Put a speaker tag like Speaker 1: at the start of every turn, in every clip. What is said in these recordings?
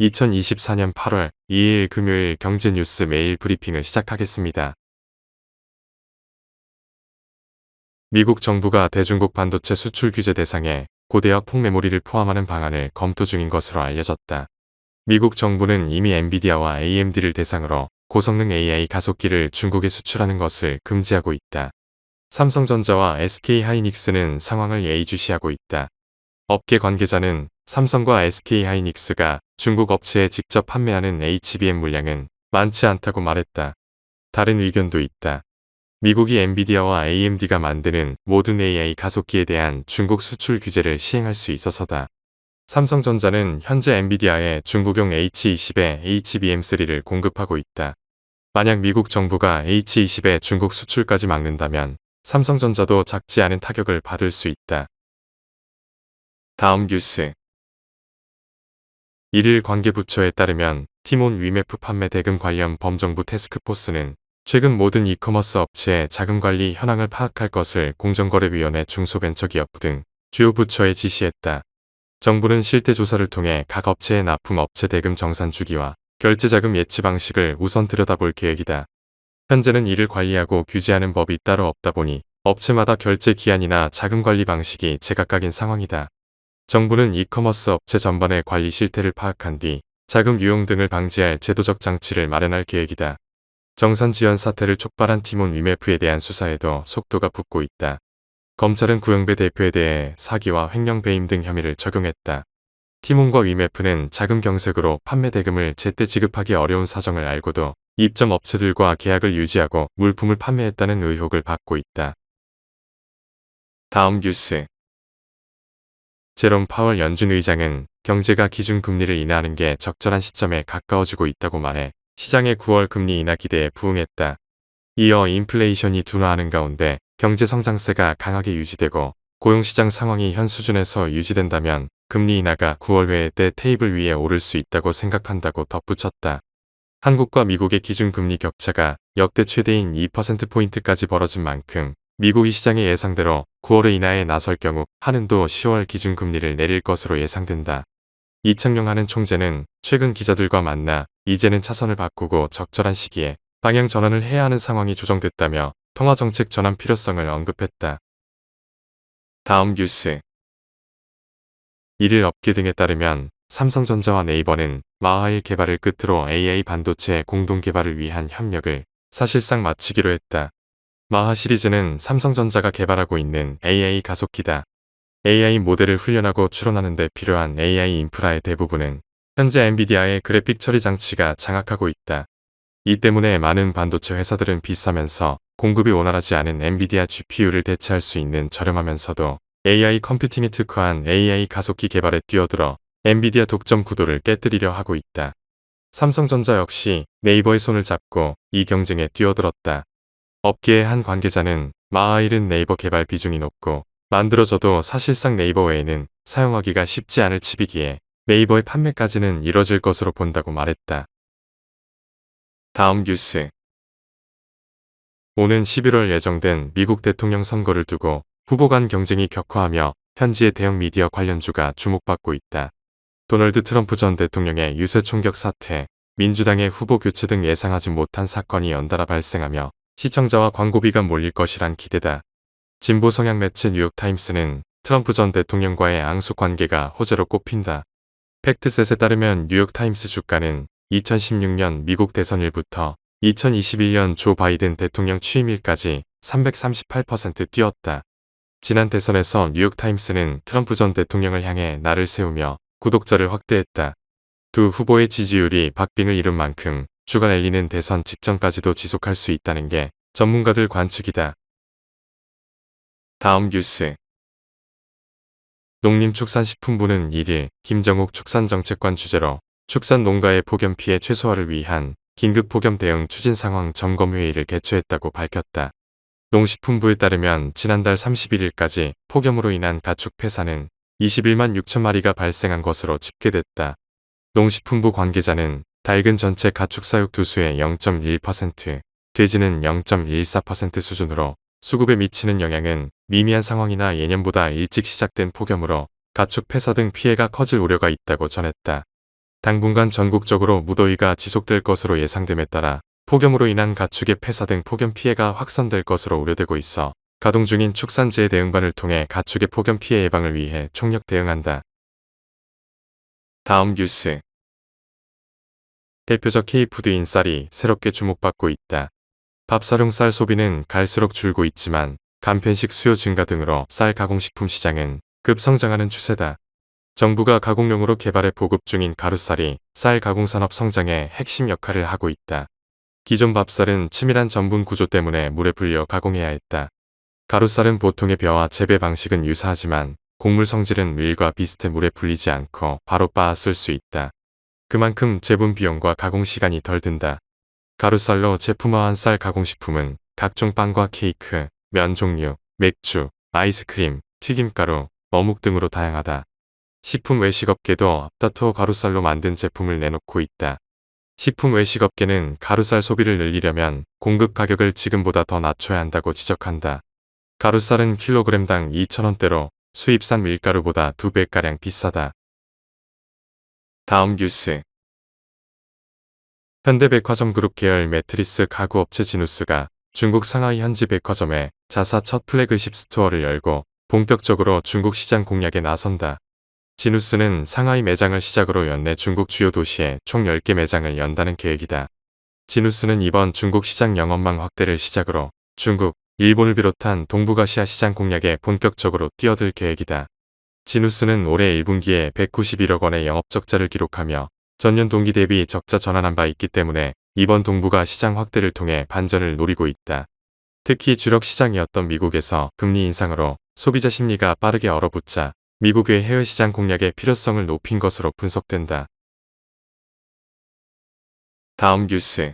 Speaker 1: 2024년 8월 2일 금요일 경제뉴스 메일 브리핑을 시작하겠습니다. 미국 정부가 대중국 반도체 수출 규제 대상에 고대역 폭메모리를 포함하는 방안을 검토 중인 것으로 알려졌다. 미국 정부는 이미 엔비디아와 AMD를 대상으로 고성능 AI 가속기를 중국에 수출하는 것을 금지하고 있다. 삼성전자와 SK하이닉스는 상황을 예의주시하고 있다. 업계 관계자는 삼성과 SK하이닉스가 중국 업체에 직접 판매하는 HBM 물량은 많지 않다고 말했다. 다른 의견도 있다. 미국이 엔비디아와 AMD가 만드는 모든 AI 가속기에 대한 중국 수출 규제를 시행할 수 있어서다. 삼성전자는 현재 엔비디아에 중국용 H20의 HBM3를 공급하고 있다. 만약 미국 정부가 H20의 중국 수출까지 막는다면 삼성전자도 작지 않은 타격을 받을 수 있다. 다음 뉴스. 1일 관계부처에 따르면 티몬 위메프 판매 대금 관련 범정부 태스크포스는 최근 모든 이커머스 업체의 자금 관리 현황을 파악할 것을 공정거래위원회 중소벤처기업 등 주요 부처에 지시했다. 정부는 실태 조사를 통해 각 업체의 납품 업체 대금 정산 주기와 결제자금 예치 방식을 우선 들여다볼 계획이다. 현재는 이를 관리하고 규제하는 법이 따로 없다 보니 업체마다 결제 기한이나 자금 관리 방식이 제각각인 상황이다. 정부는 이커머스 업체 전반의 관리 실태를 파악한 뒤 자금 유용 등을 방지할 제도적 장치를 마련할 계획이다. 정산 지연 사태를 촉발한 티몬 위메프에 대한 수사에도 속도가 붙고 있다. 검찰은 구영배 대표에 대해 사기와 횡령 배임 등 혐의를 적용했다. 티몬과 위메프는 자금 경색으로 판매 대금을 제때 지급하기 어려운 사정을 알고도 입점 업체들과 계약을 유지하고 물품을 판매했다는 의혹을 받고 있다. 다음 뉴스. 제롬 파월 연준 의장은 경제가 기준금리를 인하하는 게 적절한 시점에 가까워지고 있다고 말해 시장의 9월 금리 인하 기대에 부응했다. 이어 인플레이션이 둔화하는 가운데 경제 성장세가 강하게 유지되고 고용시장 상황이 현 수준에서 유지된다면 금리 인하가 9월 회의 때 테이블 위에 오를 수 있다고 생각한다고 덧붙였다. 한국과 미국의 기준금리 격차가 역대 최대인 2%포인트까지 벌어진 만큼 미국이 시장의 예상대로 9월에 인하에 나설 경우 한은도 10월 기준금리를 내릴 것으로 예상된다. 이창용 한은 총재는 최근 기자들과 만나 이제는 차선을 바꾸고 적절한 시기에 방향 전환을 해야 하는 상황이 조정됐다며 통화정책 전환 필요성을 언급했다. 다음 뉴스. 1일 업계 등에 따르면 삼성전자와 네이버는 마하1 개발을 끝으로 AI 반도체 공동 개발을 위한 협력을 사실상 마치기로 했다. 마하 시리즈는 삼성전자가 개발하고 있는 AI 가속기다. AI 모델을 훈련하고 추론하는 데 필요한 AI 인프라의 대부분은 현재 엔비디아의 그래픽 처리 장치가 장악하고 있다. 이 때문에 많은 반도체 회사들은 비싸면서 공급이 원활하지 않은 엔비디아 GPU를 대체할 수 있는 저렴하면서도 AI 컴퓨팅에 특화한 AI 가속기 개발에 뛰어들어 엔비디아 독점 구도를 깨뜨리려 하고 있다. 삼성전자 역시 네이버의 손을 잡고 이 경쟁에 뛰어들었다. 업계의 한 관계자는 마하1은 네이버 개발 비중이 높고 만들어져도 사실상 네이버 외에는 사용하기가 쉽지 않을 칩이기에 네이버의 판매까지는 이뤄질 것으로 본다고 말했다. 다음 뉴스. 오는 11월 예정된 미국 대통령 선거를 두고 후보 간 경쟁이 격화하며 현지의 대형 미디어 관련주가 주목받고 있다. 도널드 트럼프 전 대통령의 유세 총격 사태, 민주당의 후보 교체 등 예상하지 못한 사건이 연달아 발생하며 시청자와 광고비가 몰릴 것이란 기대다. 진보 성향 매체 뉴욕타임스는 트럼프 전 대통령과의 앙숙 관계가 호재로 꼽힌다. 팩트셋에 따르면 뉴욕타임스 주가는 2016년 미국 대선일부터 2021년 조 바이든 대통령 취임일까지 338% 뛰었다. 지난 대선에서 뉴욕타임스는 트럼프 전 대통령을 향해 날을 세우며 구독자를 확대했다. 두 후보의 지지율이 박빙을 이룬 만큼 주가 랠리는 대선 직전까지도 지속할 수 있다는 게 전문가들 관측이다. 다음 뉴스. 농림축산식품부는 1일 김정욱 축산정책관 주재로 축산 농가의 폭염 피해 최소화를 위한 긴급 폭염 대응 추진 상황 점검 회의를 개최했다고 밝혔다. 농식품부에 따르면 지난달 31일까지 폭염으로 인한 가축 폐사는 21만 6천 마리가 발생한 것으로 집계됐다. 농식품부 관계자는 닭은 전체 가축 사육 두수의 0.1%, 돼지는 0.14% 수준으로 수급에 미치는 영향은 미미한 상황이나 예년보다 일찍 시작된 폭염으로 가축 폐사 등 피해가 커질 우려가 있다고 전했다. 당분간 전국적으로 무더위가 지속될 것으로 예상됨에 따라 폭염으로 인한 가축의 폐사 등 폭염 피해가 확산될 것으로 우려되고 있어 가동 중인 축산지의 대응반을 통해 가축의 폭염 피해 예방을 위해 총력 대응한다. 다음 뉴스. 대표적 K푸드인 쌀이 새롭게 주목받고 있다. 밥쌀용 쌀 소비는 갈수록 줄고 있지만 간편식 수요 증가 등으로 쌀 가공식품 시장은 급성장하는 추세다. 정부가 가공용으로 개발해 보급 중인 가루쌀이 쌀 가공산업 성장에 핵심 역할을 하고 있다. 기존 밥쌀은 치밀한 전분 구조 때문에 물에 불려 가공해야 했다. 가루쌀은 보통의 벼와 재배 방식은 유사하지만 곡물 성질은 밀과 비슷해 물에 불리지 않고 바로 빻아 쓸 수 있다. 그만큼 재분 비용과 가공 시간이 덜 든다. 가루쌀로 제품화한 쌀 가공식품은 각종 빵과 케이크, 면 종류, 맥주, 아이스크림, 튀김가루, 어묵 등으로 다양하다. 식품 외식업계도 앞다투어 가루쌀로 만든 제품을 내놓고 있다. 식품 외식업계는 가루쌀 소비를 늘리려면 공급 가격을 지금보다 더 낮춰야 한다고 지적한다. 가루쌀은 킬로그램당 2,000원대로 수입산 밀가루보다 2배가량 비싸다. 다음 뉴스. 현대백화점 그룹 계열 매트리스 가구업체 지누스가 중국 상하이 현지 백화점에 자사 첫 플래그십 스토어를 열고 본격적으로 중국 시장 공략에 나선다. 지누스는 상하이 매장을 시작으로 연내 중국 주요 도시에 총 10개 매장을 연다는 계획이다. 지누스는 이번 중국 시장 영업망 확대를 시작으로 중국, 일본을 비롯한 동북아시아 시장 공략에 본격적으로 뛰어들 계획이다. 지누스는 올해 1분기에 191억 원의 영업 적자를 기록하며 전년 동기 대비 적자 전환한 바 있기 때문에 이번 동북아 시장 확대를 통해 반전을 노리고 있다. 특히 주력 시장이었던 미국에서 금리 인상으로 소비자 심리가 빠르게 얼어붙자 미국의 해외 시장 공략의 필요성을 높인 것으로 분석된다. 다음 뉴스.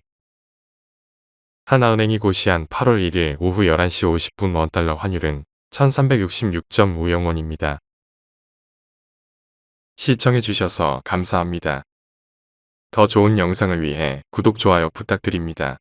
Speaker 1: 하나은행이 고시한 8월 1일 오후 11시 50분 원달러 환율은 1366.50원입니다. 시청해주셔서 감사합니다. 더 좋은 영상을 위해 구독, 좋아요 부탁드립니다.